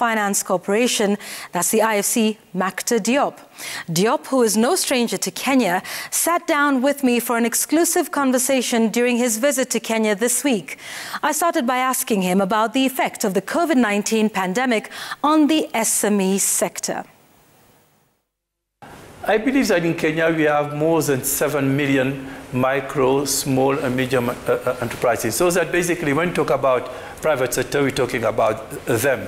Finance Corporation, that's the IFC, Macta Diop. Diop, who is no stranger to Kenya, sat down with me for an exclusive conversation during his visit to Kenya this week. I started by asking him about the effect of the COVID-19 pandemic on the SME sector. I believe that in Kenya we have more than 7 million micro, small and medium enterprises. So that basically when we talk about private sector, we're talking about them.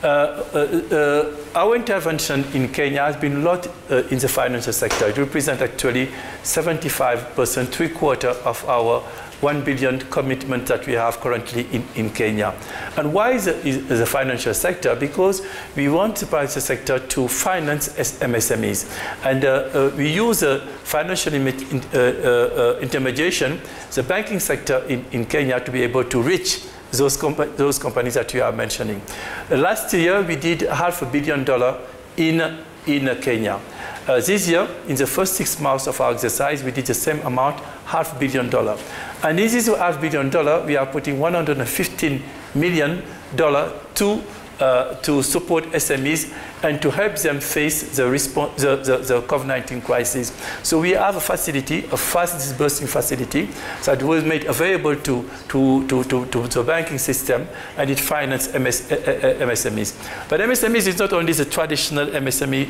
Our intervention in Kenya has been a lot in the financial sector. It represents actually 75%, three-quarters of our 1 billion commitment that we have currently in Kenya. And why is the financial sector? Because we want the private sector to finance MSMEs. And we use financial intermediation, the banking sector in Kenya, to be able to reach those companies that you are mentioning. Last year, we did $500 million in Kenya. This year, in the first 6 months of our exercise, we did the same amount, $500 million. And in this $500 million, we are putting $115 million to support SMEs and to help them face the COVID-19 crisis. So we have a facility, a fast disbursing facility that was made available to the banking system, and it finances MSMEs. But MSMEs is not only the traditional MSME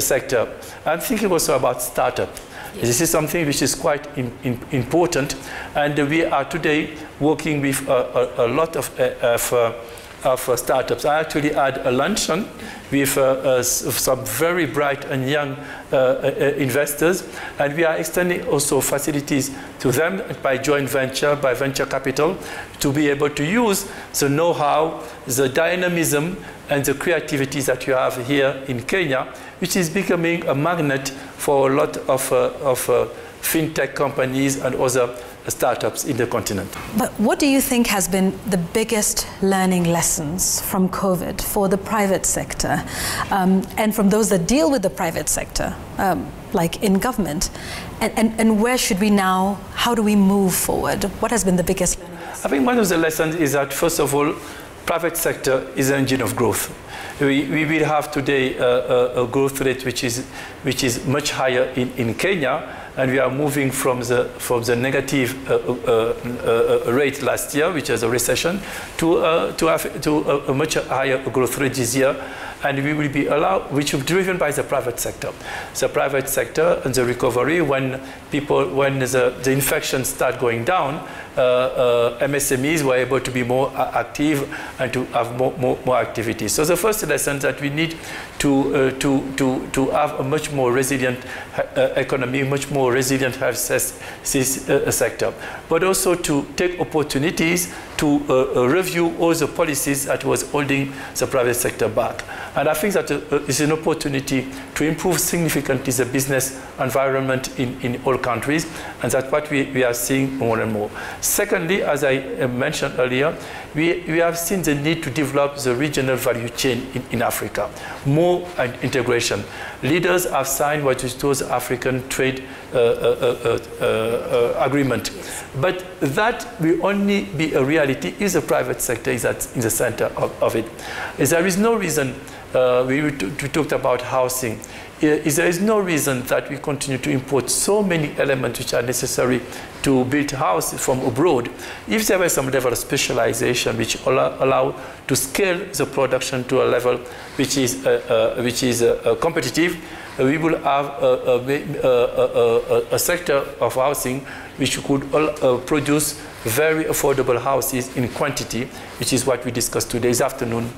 sector. I'm thinking also about startup. Yes. This is something which is quite important, and we are today working with a lot of startups. I actually had a luncheon with some very bright and young investors, and we are extending also facilities to them by joint venture, by venture capital, to be able to use the know-how, the dynamism, and the creativity that you have here in Kenya, which is becoming a magnet for a lot of fintech companies and other startups in the continent. But what do you think has been the biggest learning lessons from COVID for the private sector and from those that deal with the private sector, like in government? And where should we now, how do we move forward? What has been the biggest learning lesson? I think one of the lessons is that, first of all, private sector is an engine of growth. We will have today a growth rate which is much higher in Kenya, and we are moving from the negative rate last year, which is a recession, to a much higher growth rate this year. And we will be allowed, which is driven by the private sector. The private sector and the recovery, when the infections start going down, MSMEs were able to be more active and to have more activity. So the first lesson that we need to have a much more resilient economy, much more resilient health sector, but also to take opportunities to review all the policies that was holding the private sector back. And I think that it's an opportunity to improve significantly the business environment in all countries, and that's what we are seeing more and more. Secondly, as I mentioned earlier, we have seen the need to develop the regional value chain in Africa, more integration. Leaders have signed what is called the African Trade Agreement. But that will only be a reality if the private sector is in the center of it. There is no reason, we talked about housing, there is no reason that we continue to import so many elements which are necessary to build a house from abroad. If there was some level of specialization which allow to scale the production to a level which is competitive, we will have a sector of housing which could produce very affordable houses in quantity, which is what we discussed today this afternoon